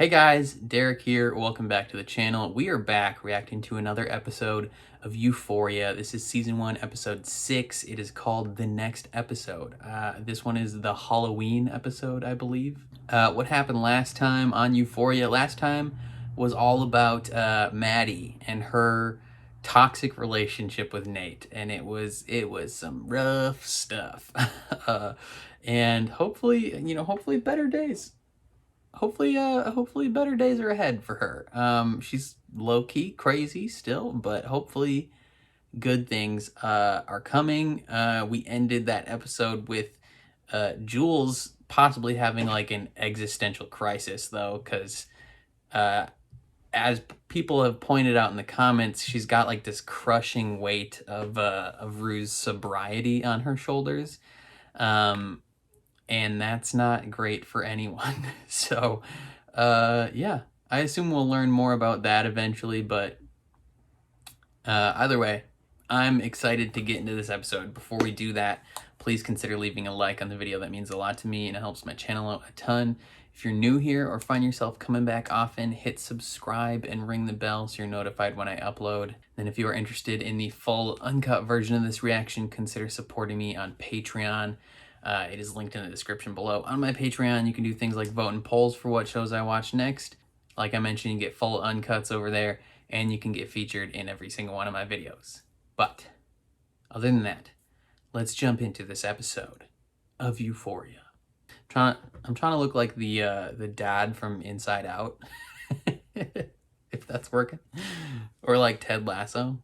Hey guys, Derek here. Welcome back to the channel. We are back reacting to another episode of Euphoria. This is season 1, episode 6. It is called The Next Episode. This one is the Halloween episode, I believe. What happened last time on Euphoria? Last time was all about Maddie and her toxic relationship with Nate, and it was some rough stuff. And hopefully better days. Hopefully better days are ahead for her. She's low-key crazy still, but hopefully good things are coming. We ended that episode with Jules possibly having like an existential crisis though, because as people have pointed out in the comments, she's got like this crushing weight of Rue's sobriety on her shoulders. And that's not great for anyone. So, yeah, I assume we'll learn more about that eventually, but either way, I'm excited to get into this episode. Before we do that, please consider leaving a like on the video. That means a lot to me and it helps my channel out a ton. If you're new here or find yourself coming back often, hit subscribe and ring the bell so you're notified when I upload. Then if you are interested in the full uncut version of this reaction, consider supporting me on Patreon. It is linked in the description below. On my Patreon, you can do things like vote in polls for what shows I watch next. Like I mentioned, you get full uncuts over there, and you can get featured in every single one of my videos. But other than that, let's jump into this episode of Euphoria. I'm trying to look like the dad from Inside Out, if that's working, or like Ted Lasso.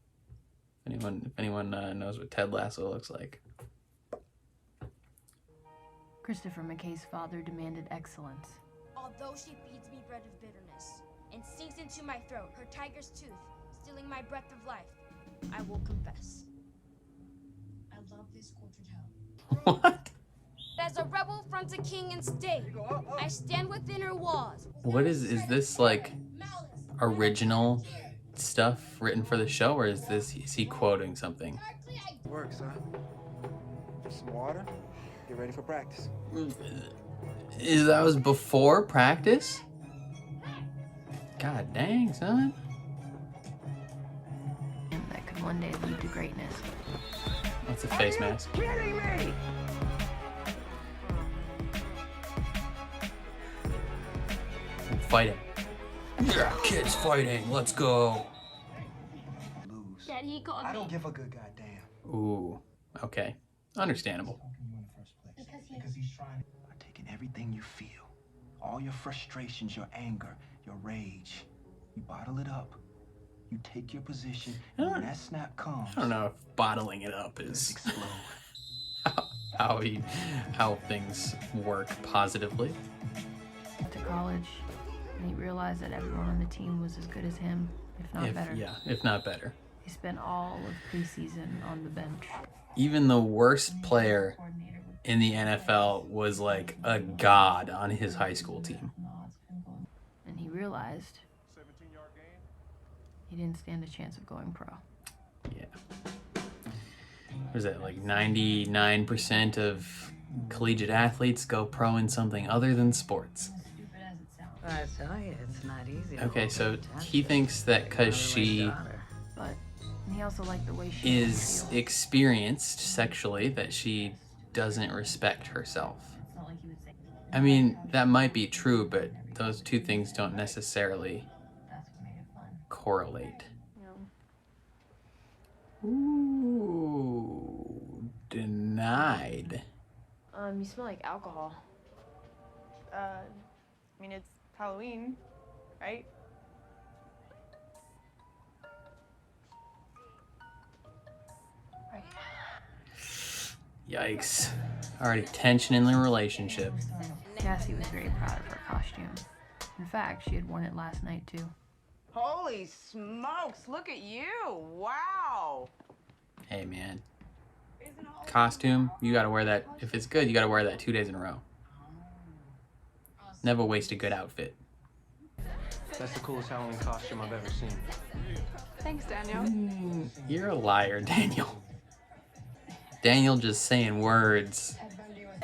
If anyone knows what Ted Lasso looks like. Christopher McKay's father demanded excellence. Although she feeds me bread of bitterness and sinks into my throat her tiger's tooth, stealing my breath of life, I will confess. I love this cultured hell. What? As a rebel fronts a king and state, I stand within her walls. What is this like original stuff written for the show, or is he quoting something? Works, huh? Some water. Get ready for practice. That was before practice? God dang, son. That could one day lead to greatness. That's a face mask. Kidding me? Fighting. Yeah, kids fighting. Let's go. Lose. Dad, he called me. I don't give a good goddamn. Ooh, okay. Understandable. Because he's trying. I'm taking everything you feel, all your frustrations, your anger, your rage. You bottle it up. You take your position, and when that snap comes, I don't know if bottling it up is explode. how things work positively. To college, and he realized that everyone on the team was as good as him, if not better. Yeah, if not better. He spent all of preseason on the bench. Even the worst player in the NFL was like a god on his high school team. And he realized he didn't stand a chance of going pro. Yeah. What is that, like 99% of collegiate athletes go pro in something other than sports? I tell you, it's not easy. Okay, so he thinks that because she But he also liked the way she is feel. experienced sexually that she doesn't respect herself. I mean, that might be true, but those two things don't necessarily correlate. Ooh, denied. You smell like alcohol. I mean, it's Halloween, right? Right. Yikes. Already tension in the relationship. Cassie was very proud of her costume. In fact, she had worn it last night too. Holy smokes, look at you. Wow. Hey man, costume, you gotta wear that. If it's good, you gotta wear that 2 days in a row. Never waste a good outfit. That's the coolest Halloween costume I've ever seen. Thanks, Daniel. You're a liar, Daniel. Daniel just saying words.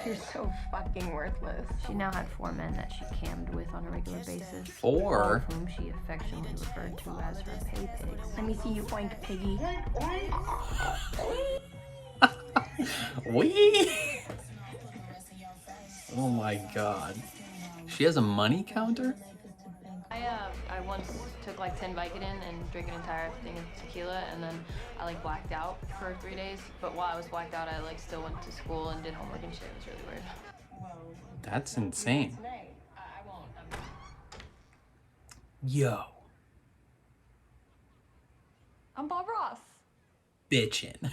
You're so fucking worthless. She now had 4 men that she cammed with on a regular basis. 4? All of whom she affectionately referred to as her pay pigs. Let me see you oink, piggy. Wee! Oh my god. She has a money counter? I once took like 10 Vicodin and drank an entire thing of tequila, and then I like blacked out for 3 days. But while I was blacked out, I like still went to school and did homework and shit. It was really weird. That's insane. Yo. I'm Bob Ross, Bitchin'.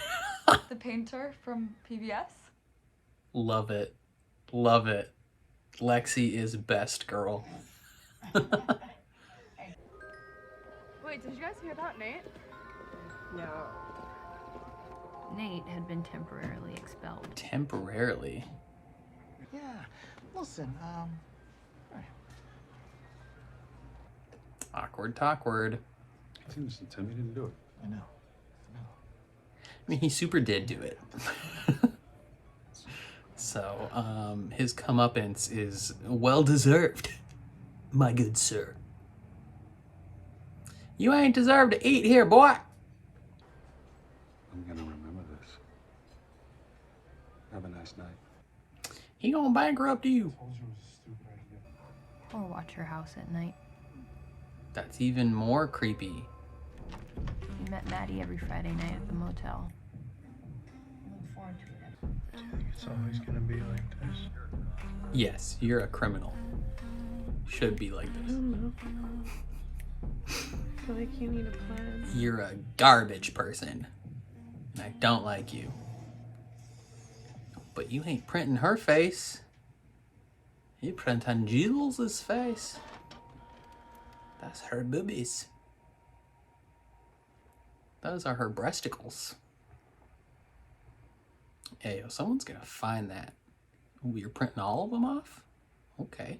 the painter from PBS. Love it. Love it. Lexi is best girl. Wait, did you guys hear about Nate? No. Nate had been temporarily expelled. Temporarily. Yeah. Listen, Awkward talkward. I think Mr. Timmy didn't do it. I know. I mean, he super did do it. So, his comeuppance is well deserved, my good sir. You ain't deserved to eat here, boy. I'm gonna remember this. Have a nice night. He gonna bankrupt you. Or watch her house at night. That's even more creepy. We met Maddie every Friday night at the motel. It's always gonna be like this. Yes, you're a criminal. Should be like I this. don't know. I feel like you need a plan. You're a garbage person. And I don't like you. But you ain't printing her face. You printing Jules' face. That's her boobies. Those are her breasticles. Hey, yo, someone's gonna find that. Ooh, you're printing all of them off? Okay.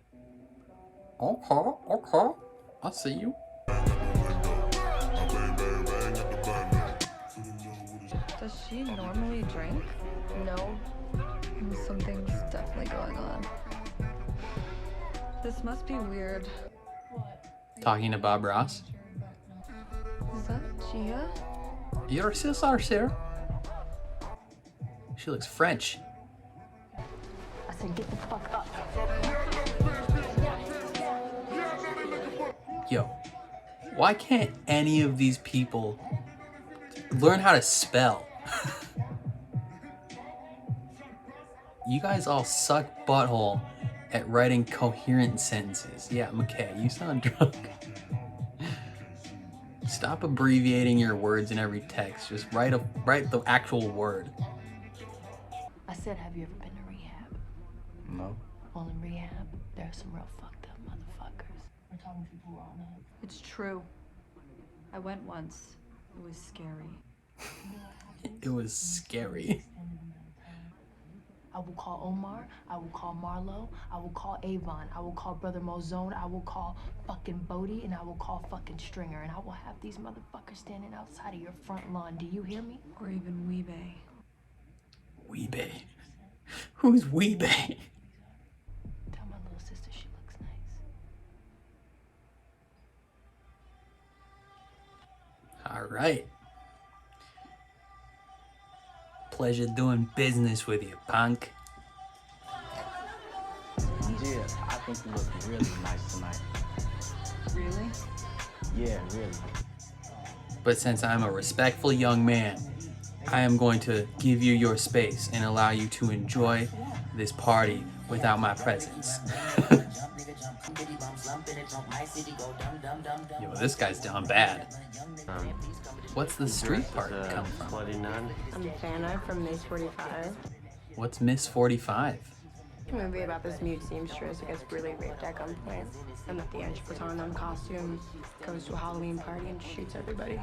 Okay. I'll see you. Does she normally drink? No. Something's definitely going on. This must be weird. Talking to Bob Ross. Is that Gia? Your sister, sir. She looks French. I said, get the fuck up. Yo, why can't any of these people learn how to spell? You guys all suck butthole at writing coherent sentences. Yeah, McKay, you sound drunk. Stop abbreviating your words in every text. Just write the actual word. I said, have you ever been to rehab? No. Well, in rehab, there's some real fucked up motherfuckers. We're talking people who all know. It's true. I went once. It was scary. It was scary. I will call Omar, I will call Marlo, I will call Avon, I will call Brother Mozone, I will call fucking Bodie, and I will call fucking Stringer, and I will have these motherfuckers standing outside of your front lawn. Do you hear me? Or even Weebay. Weebay. Who's Weebay? Tell my little sister she looks nice. All right. Pleasure doing business with you, punk. Yeah, I think you look really nice tonight. Really? Yeah, really. But since I'm a respectful young man, I am going to give you your space and allow you to enjoy this party without my presence. Yo, this guy's down bad. What's the street part come from? I'm Fana from Miss 45. What's Miss 45? A movie about this mute seamstress who gets brutally raped at gunpoint. And at the end, she puts on a nun costume, goes to a Halloween party, and shoots everybody.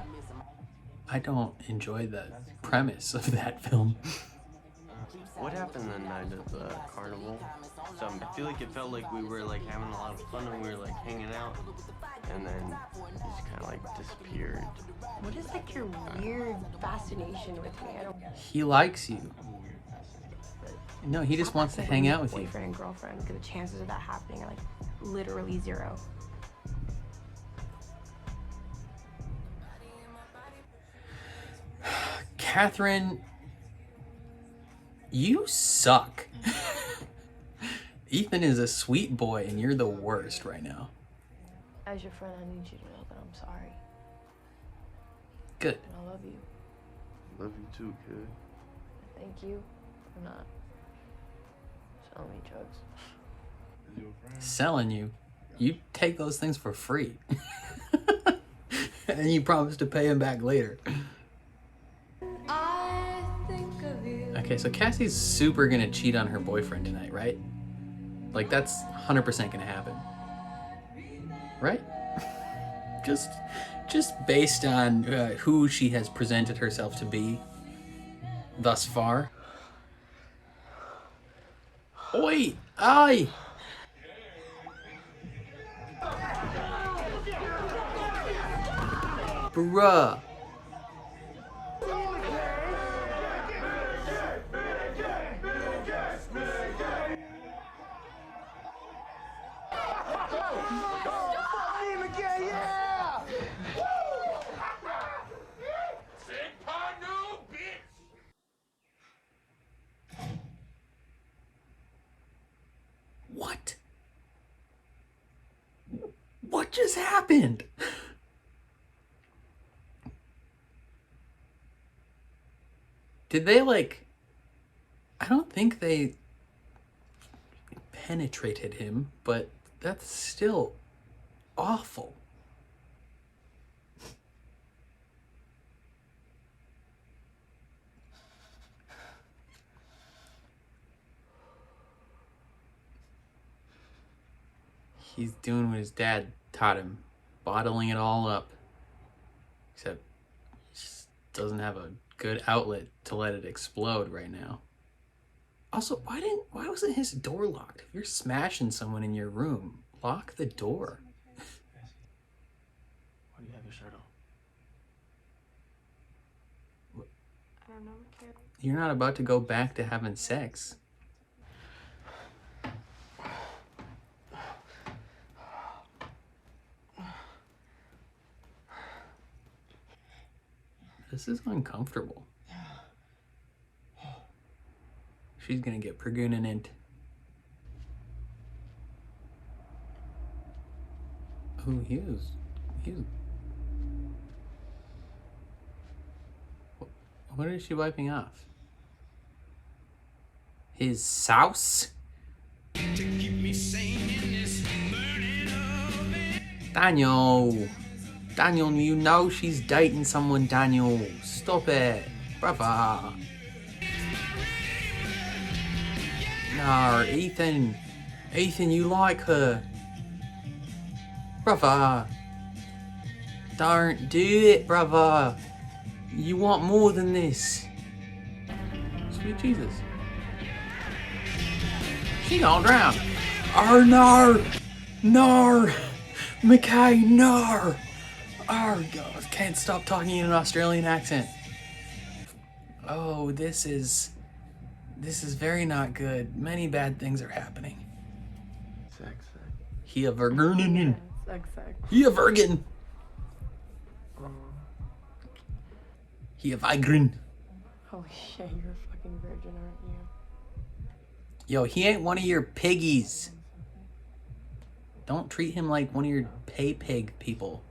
I don't enjoy the premise of that film. What happened the night of the carnival? So I feel like it felt like we were like having a lot of fun and we were like hanging out, and then he just kind of like disappeared. What is like your weird fascination with me? I don't. He likes you. No, he just wants to hang out with you. Boyfriend and girlfriend, because the chances of that happening are like literally 0. Catherine, you suck. Ethan is a sweet boy and you're the worst right now. As your friend, I need you to know that I'm sorry. Good. And I love you. Love you too, kid. Thank you for not selling me drugs. Selling you? You take those things for free. And you promise to pay him back later. Okay, so Cassie's super gonna cheat on her boyfriend tonight, right? Like, that's 100% gonna happen. Right? Just based on who she has presented herself to be thus far. Oi! Aye! Bruh. What? What just happened? Did they, like... I don't think they penetrated him, but that's still awful. He's doing what his dad taught him, bottling it all up. Except he just doesn't have a good outlet to let it explode right now. Also, why wasn't his door locked? If you're smashing someone in your room, lock the door. Why do you have your shirt on? I don't know, McKay. You're not about to go back to having sex. This is uncomfortable. She's gonna get pregnant. Oh, he was... What is she wiping off? His sauce? Daniel! Daniel, you know she's dating someone, Daniel. Stop it. Brother. No, Ethan. Ethan, you like her. Brother. Don't do it, brother. You want more than this. Sweet Jesus. She gonna drown. Oh, no. No. McKay, no. Oh, God. Can't stop talking in an Australian accent. Oh, this is very not good. Many bad things are happening. Sex. He a virgin. Sex. He a virgin. He a virgin. Holy shit, you're a fucking virgin, aren't you? Yo, he ain't one of your piggies. Don't treat him like one of your pay pig people.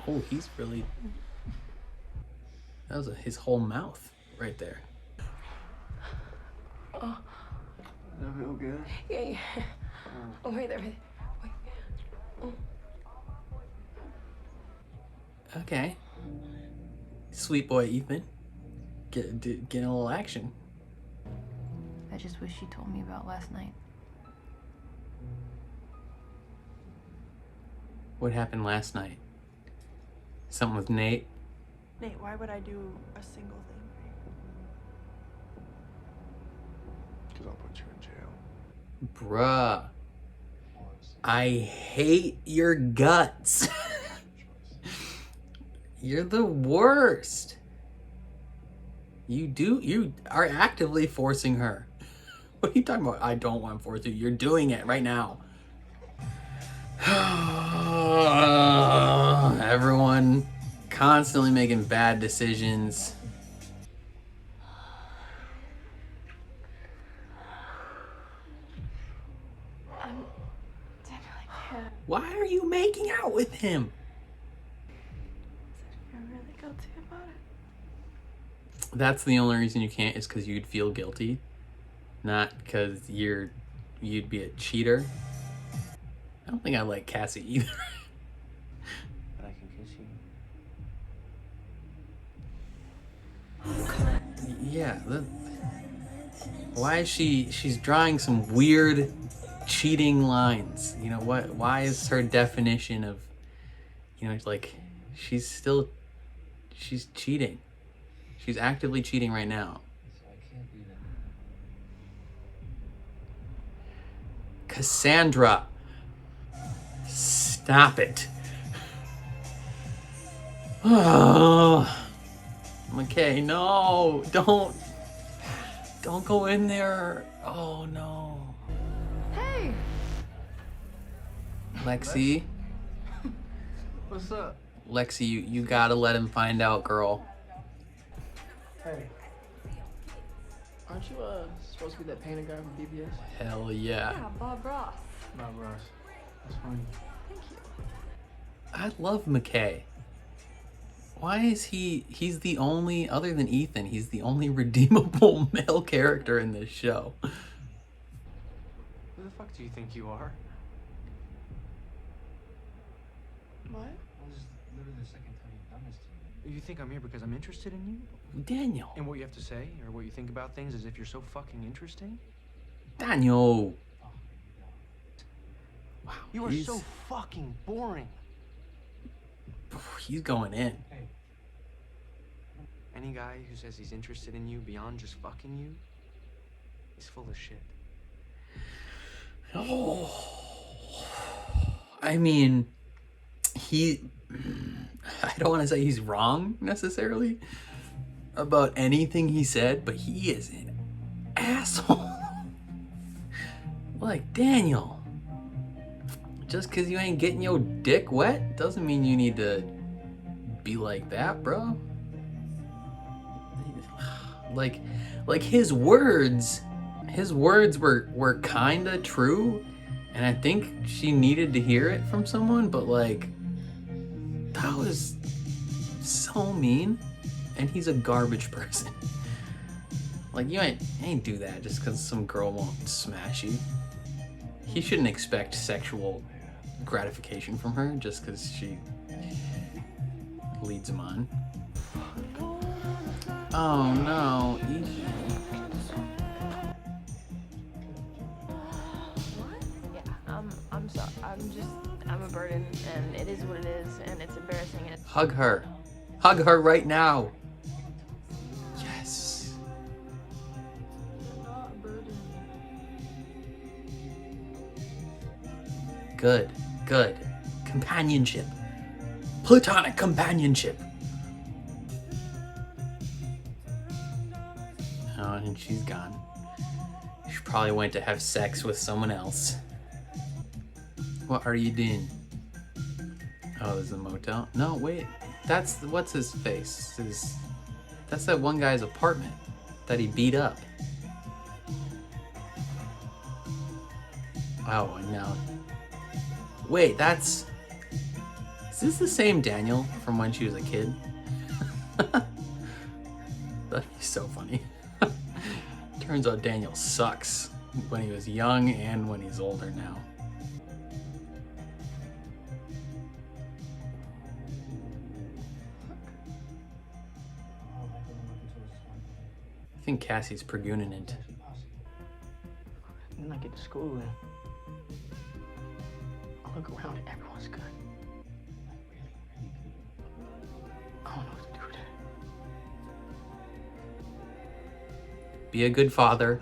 Oh, he's really... That was his whole mouth right there. Oh. Does that feel good? Yeah. Oh, right there. Wait. Okay. Sweet boy Ethan. Get a little action. I just wish you told me about last night. What happened last night? Something with Nate? Nate, why would I do a single thing? Because I'll put you in jail. Bruh. I hate your guts. You're the worst. You are actively forcing her. What are you talking about? I don't want to force you. You're doing it right now. Everyone constantly making bad decisions. Why are you making out with him? You're really guilty about it. That's the only reason you can't, is because you'd feel guilty, not because you'd be a cheater. I don't think I like Cassie either. But I can kiss you. Yeah. Why is she's drawing some weird cheating lines? You know what? Why is her definition of, you know, like she's cheating. She's actively cheating right now. Cassandra, stop it. Oh, McKay, no, don't go in there. Oh no. Hey! Lexi. What's up? Lexi, you gotta let him find out, girl. Hey. Aren't you supposed to be that painter guy from BBS? Hell yeah. Yeah, Bob Ross. Bob Ross. That's funny. Thank you. I love McKay. Why is he's the only, other than Ethan, he's the only redeemable male character in this show. Who the fuck do you think you are? What? This is literally the second time you've done this to me. You think I'm here because I'm interested in you? Daniel. And what you have to say, or what you think about things, as if you're so fucking interesting? Daniel. Wow. You are so fucking boring. He's going in. Hey. Any guy who says he's interested in you beyond just fucking you is full of shit. Oh. I mean, I don't want to say he's wrong necessarily about anything he said, but he is an asshole. Like, Daniel, just because you ain't getting your dick wet doesn't mean you need to be like that, bro. Like his words were kind of true, and I think she needed to hear it from someone, but like, that was so mean, and he's a garbage person. Like, you ain't do that just because some girl won't smash you. He shouldn't expect sexual gratification from her just because she leads him on. Oh no. I'm sorry. I'm a burden, and it is what it is, and it's embarrassing. Hug her. Hug her right now. Yes. Good. Companionship. Platonic companionship. Oh, and she's gone. She probably went to have sex with someone else. What are you doing? Oh, there's a motel? No, wait. What's his face? That's that one guy's apartment that he beat up. Oh, and now... Wait, is this the same Daniel from when she was a kid? That'd be so funny. Turns out Daniel sucks when he was young and when he's older now. I think Cassie's pregnant. Then I get to school and I look around and everyone's good. I don't know what to do with it. Be a good father.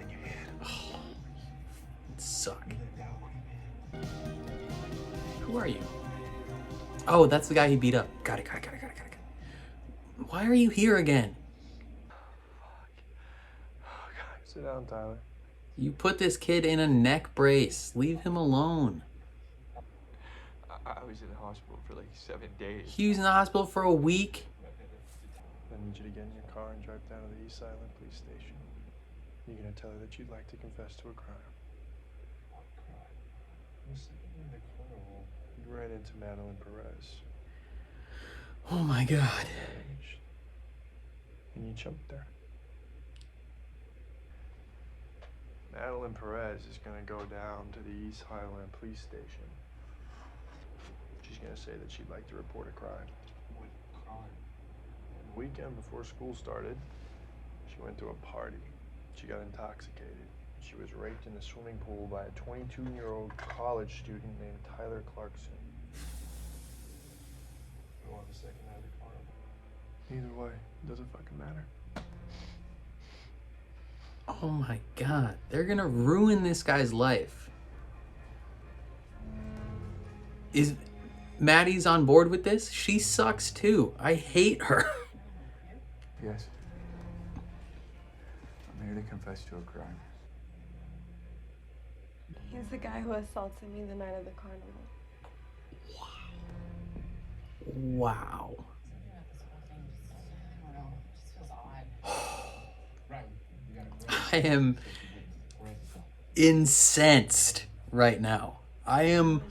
Oh, suck. Who are you? Oh, that's the guy he beat up. Got it. Why are you here again? Sit down, Tyler. You put this kid in a neck brace. Leave him alone. I was in the hospital for like 7 days. He was in the hospital for a week. I need you to get in your car and drive down to the East Island Police Station. You're gonna tell her that you'd like to confess to a crime. You ran into Madeline Perez. Oh my God. And you choked her. Madeline Perez is gonna go down to the East Highland Police Station. She's gonna say that she'd like to report a crime. What crime? The weekend before school started, she went to a party. She got intoxicated. She was raped in a swimming pool by a 22-year-old college student named Tyler Clarkson. Who won the second night of the carnival? Either way, it doesn't fucking matter. Oh my God. They're gonna ruin this guy's life. Is Maddie's on board with this? She sucks too. I hate her. Yes. I'm here to confess to a crime. He's the guy who assaulted me the night of the carnival. Wow. I am incensed right now. I am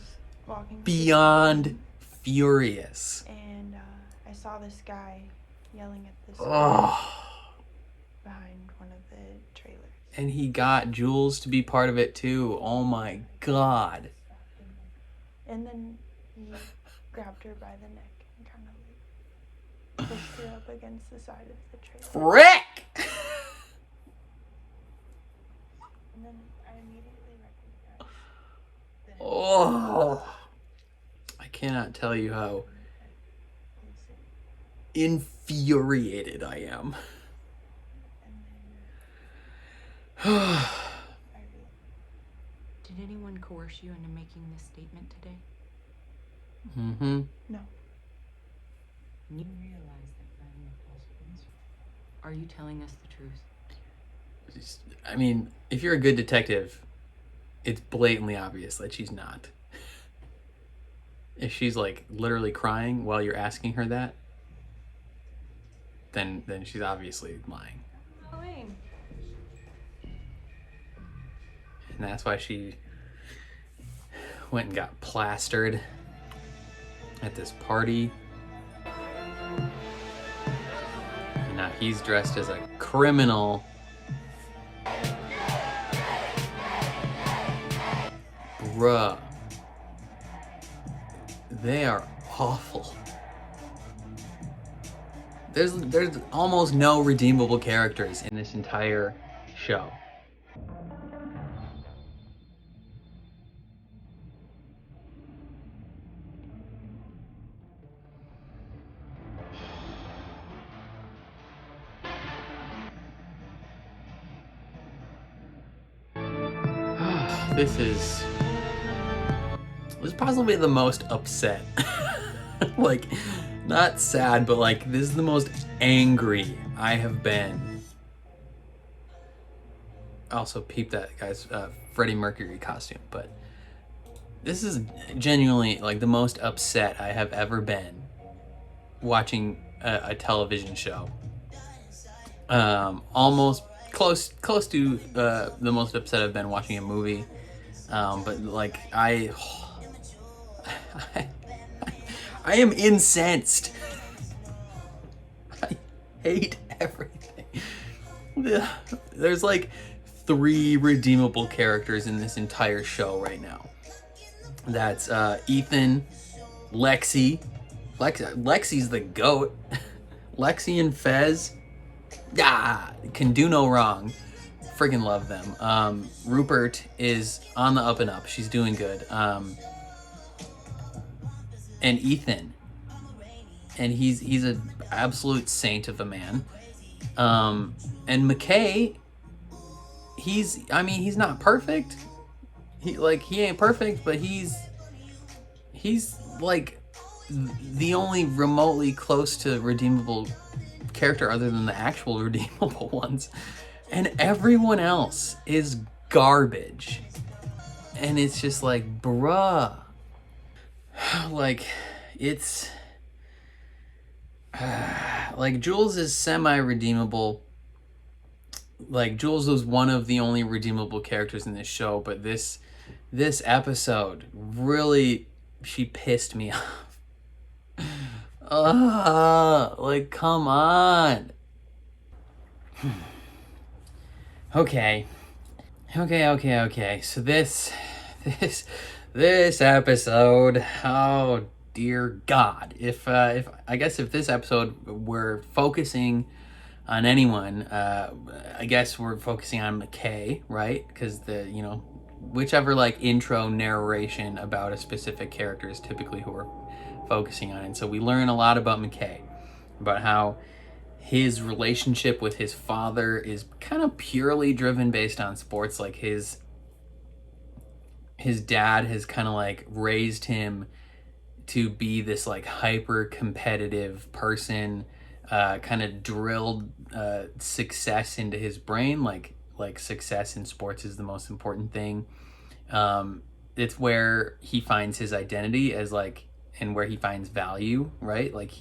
beyond furious. And I saw this guy yelling at this behind one of the trailers. And he got Jules to be part of it too. Oh my God. And then he grabbed her by the neck and kind of pushed her up against the side of the trailer. Frick! And then I immediately recognized that Oh. I cannot tell you how infuriated I am. Did anyone coerce you into making this statement today? Mm-hmm. No. You realize that having a consequence? Are you telling us the truth? I mean, if you're a good detective, it's blatantly obvious that she's not. If she's like literally crying while you're asking her that, then she's obviously lying. Halloween. And that's why she went and got plastered at this party. And now he's dressed as a criminal. Bruh. They are awful. There's almost no redeemable characters in this entire show. This is possibly the most upset. Like, not sad, but like, this is the most angry I have been. Also, peep that guy's Freddie Mercury costume, but this is genuinely like the most upset I have ever been watching a television show. Almost close to the most upset I've been watching a movie. But like I am incensed. I hate everything. There's like 3 redeemable characters in this entire show right now. That's Ethan, Lexi. Lexi's the GOAT. Lexi and Fez, can do no wrong. Friggin' love them. Rupert is on the up and up. She's doing good. And Ethan, and he's an absolute saint of a man. And McKay, he's not perfect. He ain't perfect, but he's like the only remotely close to redeemable character other than the actual redeemable ones. and everyone else is garbage. And it's just like, bruh. Like, it's... like, Jules is semi-redeemable. Like, Jules was one of the only redeemable characters in this show, but this episode really, she pissed me off. Like, come on. Okay. So this episode, oh dear God. If I guess if this episode we're focusing on anyone, I guess we're focusing on McKay, right? Because whichever like intro narration about a specific character is typically who we're focusing on. And so we learn a lot about McKay, about how his relationship with his father is kind of purely driven based on sports. Like his dad has kind of like raised him to be this like hyper competitive person, kind of drilled success into his brain. Like success in sports is the most important thing. It's where he finds his identity as like, and where he finds value, right? Like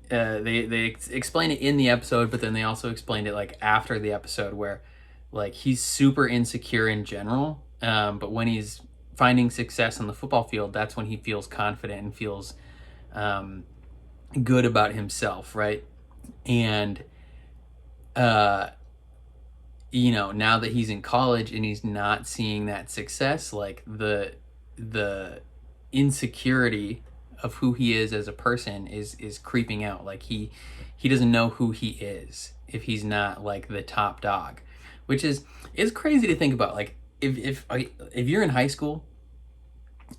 they explain it in the episode, but then they also explained it like after the episode, where like he's super insecure in general, but when he's finding success on the football field, that's when he feels confident and feels good about himself, right? And now that he's in college and he's not seeing that success, like the insecurity of who he is as a person is creeping out. Like he doesn't know who he is if he's not like the top dog, which is crazy to think about. Like if you're in high school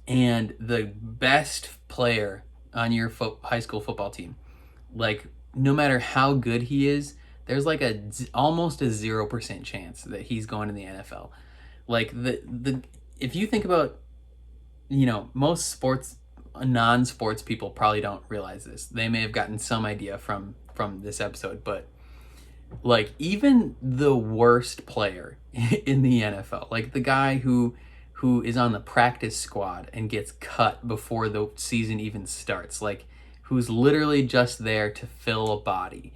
and the best player on your high school football team, like no matter how good he is, there's like almost a 0% chance that he's going to the NFL. Like if you think about, most non-sports people probably don't realize this. They may have gotten some idea from this episode, but like even the worst player in the NFL, like the guy who is on the practice squad and gets cut before the season even starts, like who's literally just there to fill a body,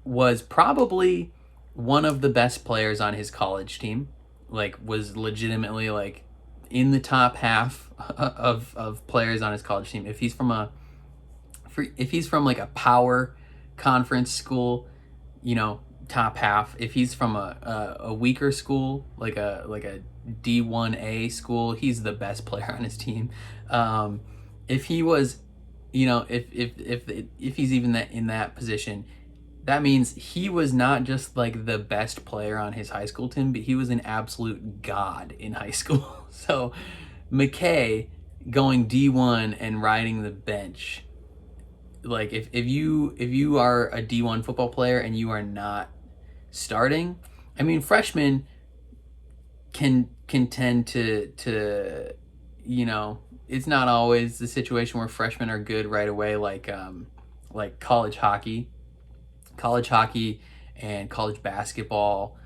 was probably one of the best players on his college team. Like was legitimately like in the top half of players on his college team. If he's from like a power conference school, top half. If he's from a weaker school, like a D1A school, he's the best player on his team. If he was, if he's even in that position, that means he was not just like the best player on his high school team, but he was an absolute god in high school. So McKay going D1 and riding the bench, like if you are a D1 football player and you are not starting, I mean, freshmen can tend to it's not always the situation where freshmen are good right away, like college hockey and college basketball.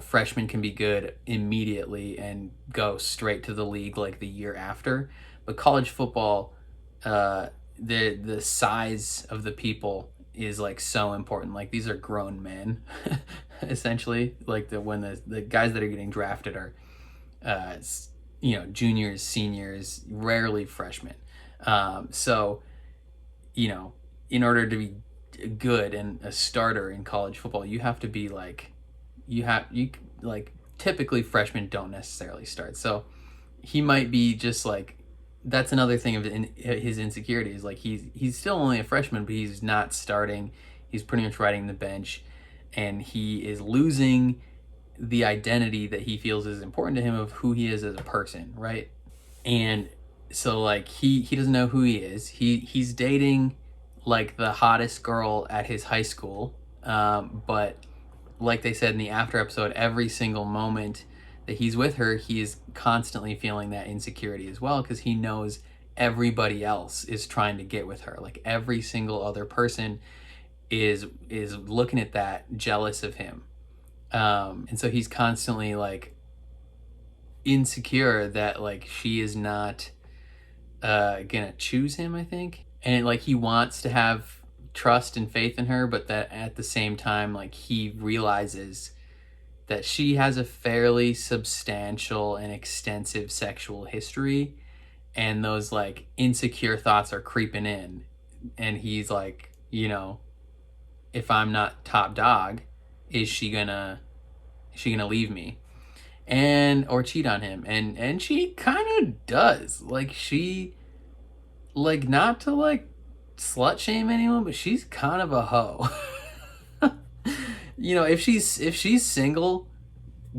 Freshmen can be good immediately and go straight to the league like the year after. But college football, the size of the people is like so important. Like these are grown men, essentially. Like when the guys that are getting drafted are, juniors, seniors, rarely freshmen. So, in order to be good and a starter in college football, you have to be like, typically freshmen don't necessarily start. So he might be just like, that's another thing of his insecurity is like he's still only a freshman, but he's not starting. He's pretty much riding the bench, and he is losing the identity that he feels is important to him of who he is as a person, right? And so like he doesn't know who he is. He's dating like the hottest girl at his high school, but like they said in the after episode, every single moment that he's with her, he is constantly feeling that insecurity as well, because he knows everybody else is trying to get with her. Like every single other person is looking at that, jealous of him. And so he's constantly like insecure that like she is not gonna choose him, I think. And like he wants to have trust and faith in her, but that at the same time, like he realizes that she has a fairly substantial and extensive sexual history, and those like insecure thoughts are creeping in. And he's like, you know, if I'm not top dog, is she gonna leave me and or cheat on him? And she kind of does. Like she, like, not to like slut shame anyone, but she's kind of a hoe. You know, if she's single,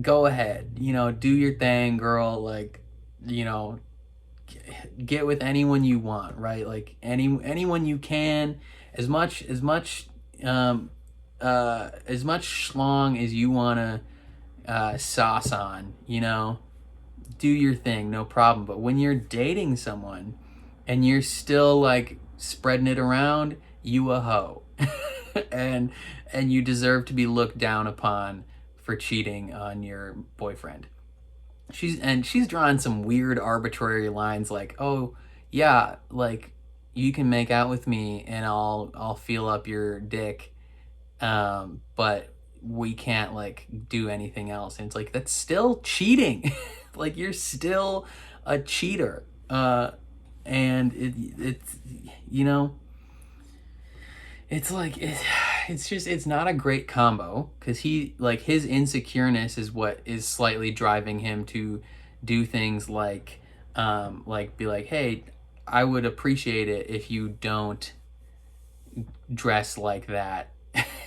go ahead, you know, do your thing, girl. Like, you know, get with anyone you want, right? Like anyone you can, as much schlong as you want to sauce on, you know, do your thing, no problem. But when you're dating someone and you're still like spreading it around, you a hoe. and you deserve to be looked down upon for cheating on your boyfriend. She's drawing some weird arbitrary lines like, oh yeah, like you can make out with me and I'll feel up your dick, but we can't like do anything else. And it's like, that's still cheating. Like you're still a cheater. And it's you know, it's like it's not a great combo, because he, like, his insecureness is what is slightly driving him to do things like be like, hey, I would appreciate it if you don't dress like that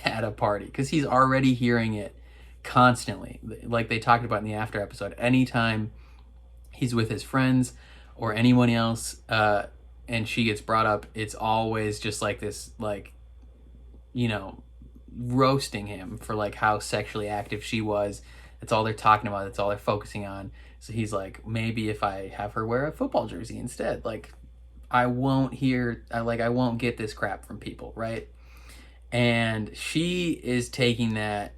at a party, because he's already hearing it constantly, like they talked about in the after episode. Anytime he's with his friends or anyone else and she gets brought up, it's always just like this, like, you know, roasting him for like how sexually active she was. That's all they're talking about, that's all they're focusing on. So he's like, maybe if I have her wear a football jersey instead, like I won't get this crap from people, right? And she is taking that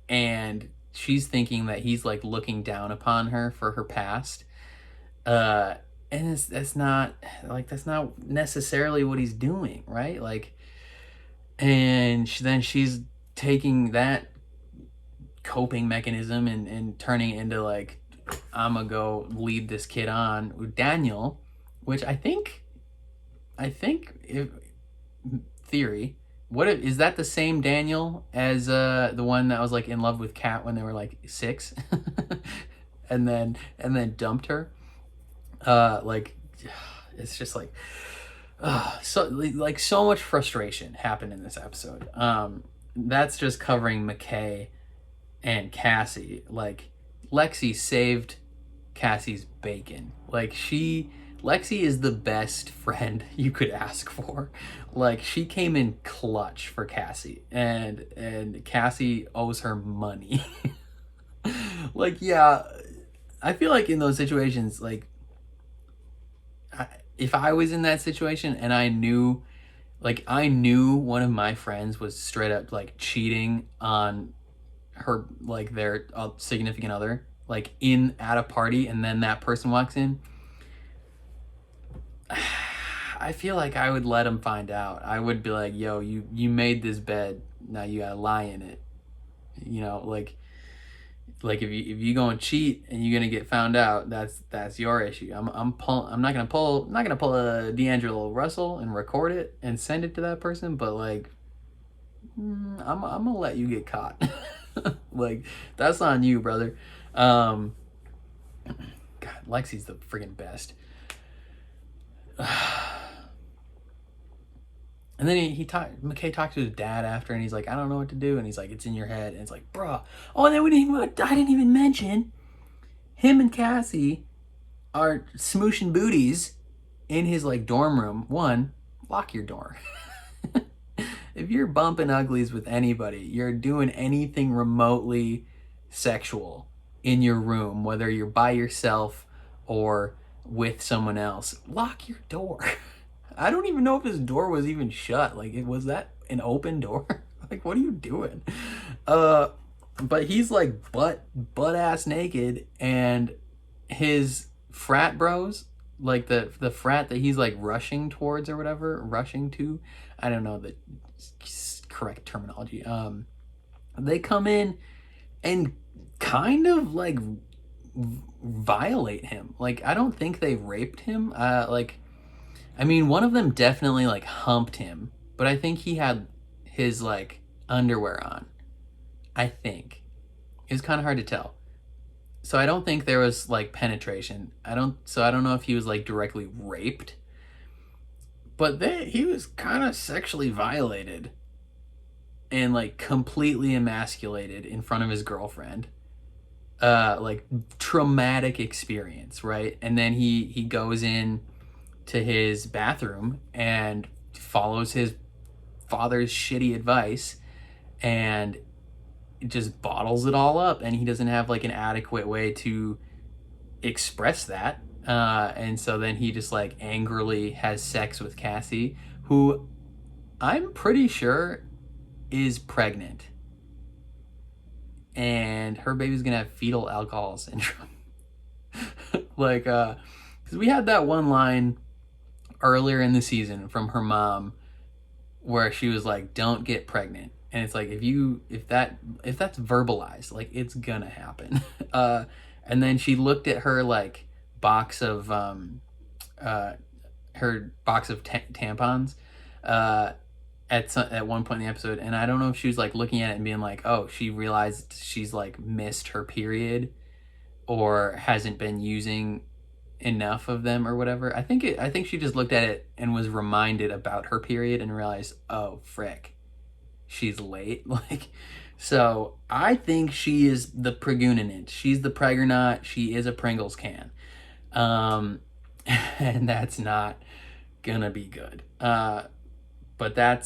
and she's thinking that he's like looking down upon her for her past. And that's not necessarily what he's doing, right? Like, and then she's taking that coping mechanism and turning it into like, I'm gonna go lead this kid on with Daniel, which I think if theory, is that the same Daniel as the one that was like in love with Kat when they were like 6 and then dumped her? Like, it's just like, so much frustration happened in this episode. That's just covering McKay and Cassie. Like, Lexi saved Cassie's bacon. Like, Lexi is the best friend you could ask for. Like, she came in clutch for Cassie, and Cassie owes her money. Like, yeah, I feel like in those situations, like, if I was in that situation and I knew one of my friends was straight up like cheating on her, like their significant other, like at a party, and then that person walks in, I feel like I would let him find out. I would be like, yo, you made this bed, now you gotta lie in it. You know, like if you go and cheat and you're gonna get found out, that's your issue. I'm not gonna pull a D'Angelo Russell and record it and send it to that person, but like, I'm gonna let you get caught. Like, that's on you, brother. God, Lexi's the friggin' best. And then McKay talked to his dad after, and he's like, I don't know what to do. And he's like, it's in your head. And it's like, bruh. Oh, and then I didn't even mention him and Cassie are smooshing booties in his like dorm room. One, lock your door. If you're bumping uglies with anybody, you're doing anything remotely sexual in your room, whether you're by yourself or with someone else, lock your door. I don't even know if his door was even shut. Like, was that an open door. Like, what are you doing? But he's like butt ass naked, and his frat bros, like the frat that he's like rushing towards or whatever, rushing to, I don't know the correct terminology. They come in and kind of like violate him. Like, I don't think they raped him. Like, I mean, one of them definitely like humped him, but I think he had his like underwear on. I think it was kind of hard to tell. So I don't think there was like penetration. I don't know if he was like directly raped, but he was kind of sexually violated and like completely emasculated in front of his girlfriend. Like traumatic experience, right? And then he goes in to his bathroom and follows his father's shitty advice and just bottles it all up, and he doesn't have like an adequate way to express that. And so then he just like angrily has sex with Cassie, who I'm pretty sure is pregnant. And her baby's gonna have fetal alcohol syndrome. Like, because we had that one line earlier in the season from her mom where she was like, don't get pregnant. And it's like, if that's verbalized, like, it's gonna happen. And then she looked at her like box of tampons at one point in the episode, and I don't know if she was like looking at it and being like, oh, she realized she's like missed her period or hasn't been using enough of them or whatever. I think she just looked at it and was reminded about her period and realized, oh frick, she's late. Like, so I think she is the pregunant. She's the pregnant. She is a Pringles can. And that's not gonna be good. But I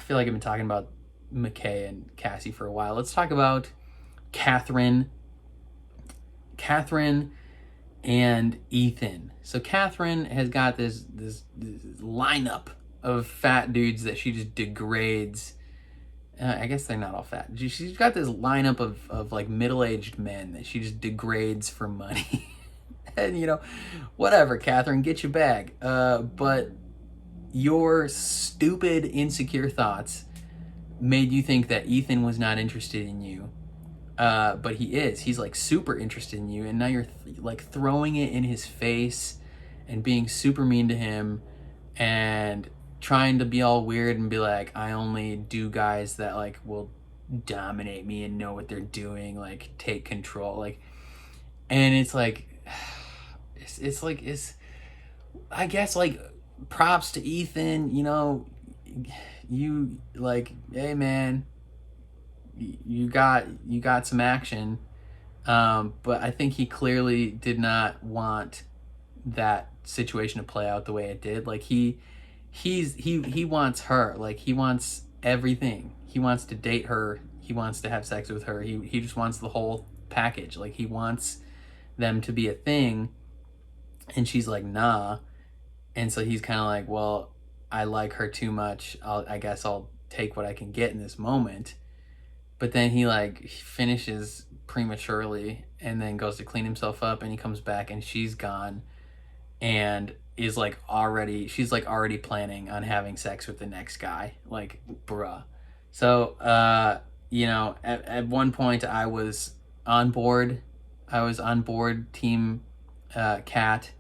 feel like I've been talking about McKay and Cassie for a while. Let's talk about Catherine and Ethan. So Catherine has got this lineup of fat dudes that she just degrades. I guess they're not all fat. She's got this lineup of like middle-aged men that she just degrades for money. And, you know, whatever, Catherine, get your bag. But your stupid, insecure thoughts made you think that Ethan was not interested in you. But he is. He's like super interested in you, and now you're like throwing it in his face and being super mean to him and trying to be all weird and be like, I only do guys that like will dominate me and know what they're doing, like take control, like. And it's like, I guess like props to Ethan, you know, you like, hey man, you got some action, but I think he clearly did not want that situation to play out the way it did. Like he wants her, like he wants everything. He wants to date her. He wants to have sex with her. He just wants the whole package. Like he wants them to be a thing, and she's like, nah. And so he's kind of like, well, I like her too much. I guess I'll take what I can get in this moment. But then he like finishes prematurely and then goes to clean himself up, and he comes back and she's gone and is like she's already planning on having sex with the next guy. Like, bruh. So, you know, at one point I was on board. Team Cat.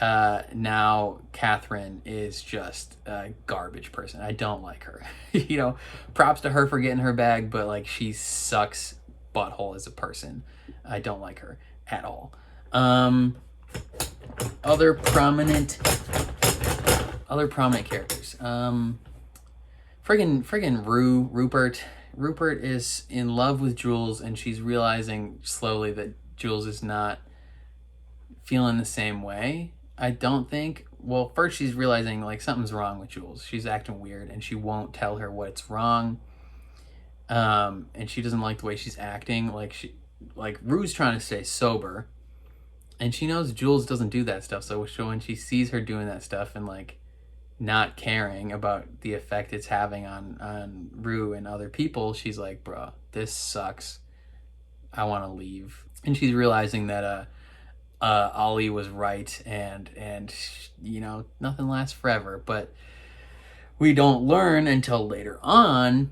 Now Catherine is just a garbage person. I don't like her. You know, props to her for getting her bag, but like she sucks butthole as a person. I don't like her at all. Other prominent characters. Friggin' Rupert. Rupert is in love with Jules, and she's realizing slowly that Jules is not feeling the same way. I don't think. Well, first she's realizing like something's wrong with Jules. She's acting weird, and she won't tell her what's wrong. And she doesn't like the way she's acting. Like Rue's trying to stay sober, and she knows Jules doesn't do that stuff. So when she sees her doing that stuff and like not caring about the effect it's having on Rue and other people, she's like, bro, this sucks. I want to leave. And she's realizing that Ollie was right, and you know, nothing lasts forever. But we don't learn until later on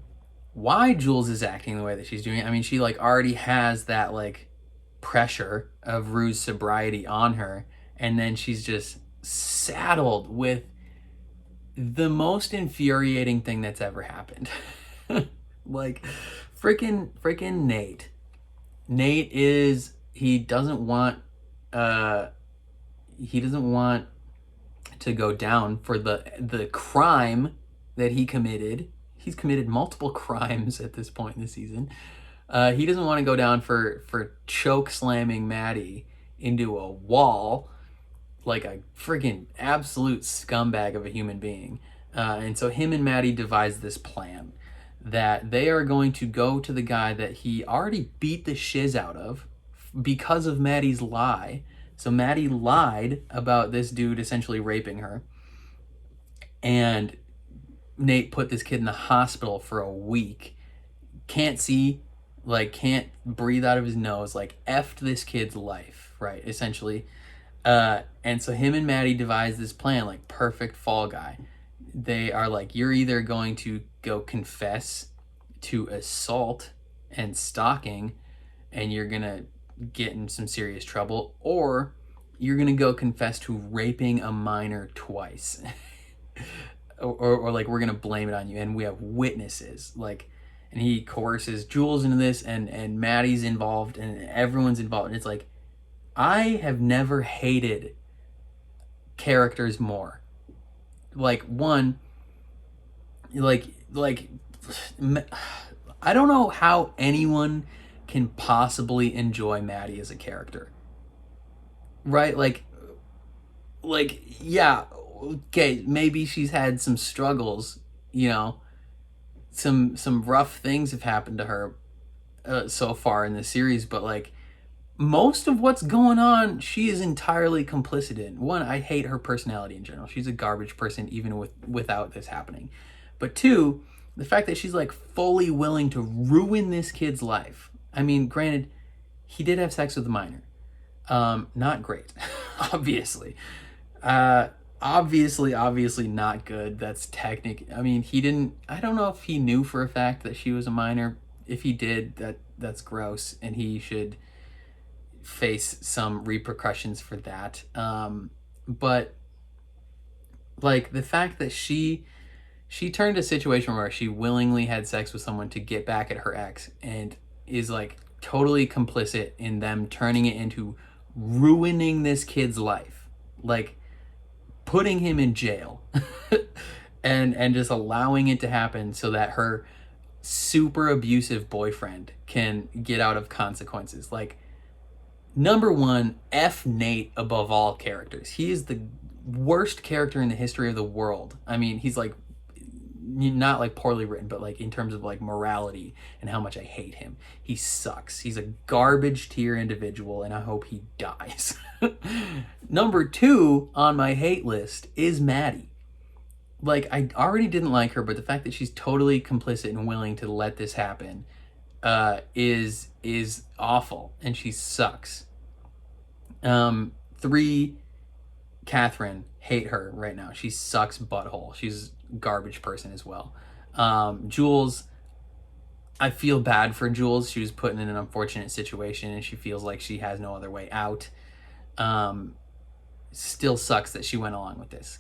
why Jules is acting the way that she's doing. I mean, she like already has that like pressure of Rue's sobriety on her, and then she's just saddled with the most infuriating thing that's ever happened. Like freaking Nate. Nate is, he doesn't want to go down for the crime that he committed. He's committed multiple crimes at this point in the season. He doesn't want to go down for choke slamming Maddie into a wall like a freaking absolute scumbag of a human being. And so him and Maddie devise this plan that they are going to go to the guy that he already beat the shiz out of because of Maddie's lie. So Maddie lied about this dude essentially raping her. And Nate put this kid in the hospital for a week. Can't see, like can't breathe out of his nose, like effed this kid's life, right? Essentially. And so him and Maddie devise this plan, like perfect fall guy. They are like, you're either going to go confess to assault and stalking, and you're gonna get in some serious trouble, or you're gonna go confess to raping a minor twice. or like, we're gonna blame it on you, and we have witnesses. Like, and he coerces Jules into this, and Maddie's involved, and everyone's involved. And it's like, I have never hated characters more. Like, one, like I don't know how anyone can possibly enjoy Maddie as a character, right? Like yeah, okay, maybe she's had some struggles, you know, some rough things have happened to her so far in the series, but like most of what's going on, she is entirely complicit in. One, I hate her personality in general. She's a garbage person even without this happening. But two, the fact that she's like fully willing to ruin this kid's life. I mean, granted, he did have sex with a minor. Not great, obviously. Obviously not good. That's I mean, I don't know if he knew for a fact that she was a minor. If he did, that's gross, and he should face some repercussions for that. But like the fact that she turned a situation where she willingly had sex with someone to get back at her ex, and is like totally complicit in them turning it into ruining this kid's life, like putting him in jail and just allowing it to happen so that her super abusive boyfriend can get out of consequences. Like, number one, F Nate above all characters. He is the worst character in the history of the world. I mean, he's like not like poorly written, but like in terms of like morality and how much I hate him. He sucks. He's a garbage tier individual, and I hope he dies. Number two on my hate list is Maddie. Like, I already didn't like her, but the fact that she's totally complicit and willing to let this happen is awful, and she sucks. Three, Catherine, hate her right now. She sucks butthole. She's a garbage person as well. Jules, I feel bad for Jules. She was put in an unfortunate situation, and she feels like she has no other way out. Still sucks that she went along with this.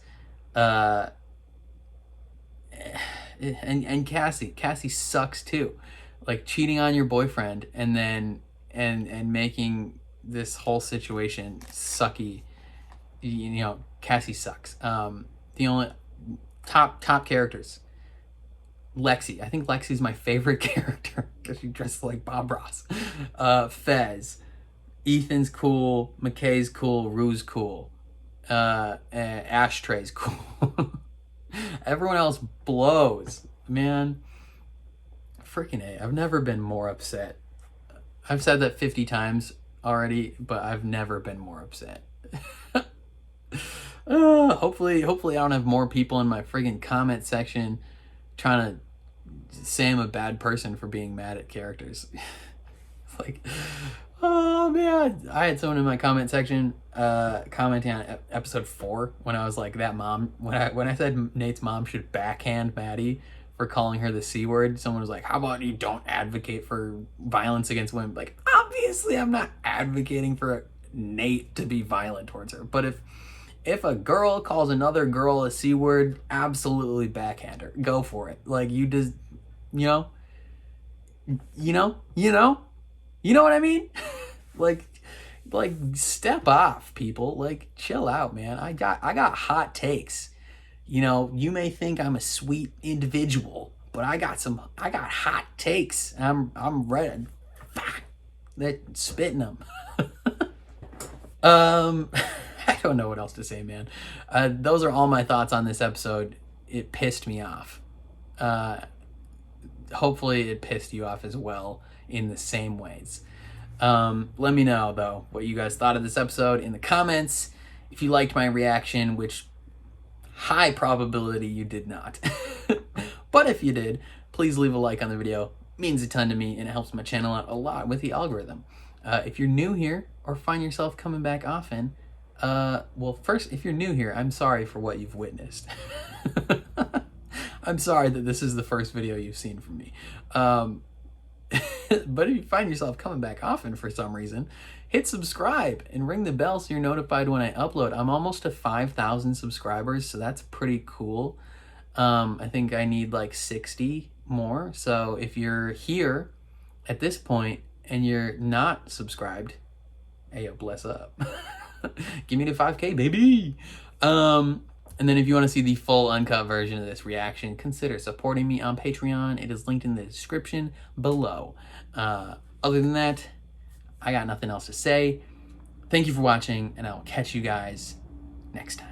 And Cassie sucks too. Like, cheating on your boyfriend and then and making this whole situation sucky. You know, Cassie sucks. The only top characters, Lexi. I think Lexi's my favorite character because she dresses like Bob Ross. Fez, Ethan's cool. McKay's cool. Rue's cool. Ashtray's cool. Everyone else blows, man. Freaking A. I've never been more upset. I've said that 50 times already, but I've never been more upset. Hopefully I don't have more people in my friggin' comment section trying to say I'm a bad person for being mad at characters. Like, oh man, I had someone in my comment section commenting on episode 4 when I was like, that mom, when I said Nate's mom should backhand Maddie for calling her the C word. Someone was like, how about you don't advocate for violence against women? Like, obviously I'm not advocating for Nate to be violent towards her, but if a girl calls another girl a C word, absolutely backhand her. Go for it. Like, you just, you know what I mean? like step off, people. Like, chill out, man. I got hot takes. You know, you may think I'm a sweet individual, but I got hot takes. I'm ready. They're spitting them. I don't know what else to say, man. Those are all my thoughts on this episode. It pissed me off. Hopefully it pissed you off as well in the same ways. Let me know, though, what you guys thought of this episode in the comments. If you liked my reaction, which high probability you did not. But if you did, please leave a like on the video. It means a ton to me, and it helps my channel out a lot with the algorithm. If you're new here or find yourself coming back often, well, first, if you're new here, I'm sorry for what you've witnessed. I'm sorry that this is the first video you've seen from me. But if you find yourself coming back often for some reason, hit subscribe and ring the bell so you're notified when I upload. I'm almost to 5,000 subscribers, so that's pretty cool. I think I need like 60 more. So if you're here at this point and you're not subscribed, hey, bless up. Give me the 5K, baby. And then if you want to see the full uncut version of this reaction, consider supporting me on Patreon. It is linked in the description below. Other than that, I got nothing else to say. Thank you for watching, and I will catch you guys next time.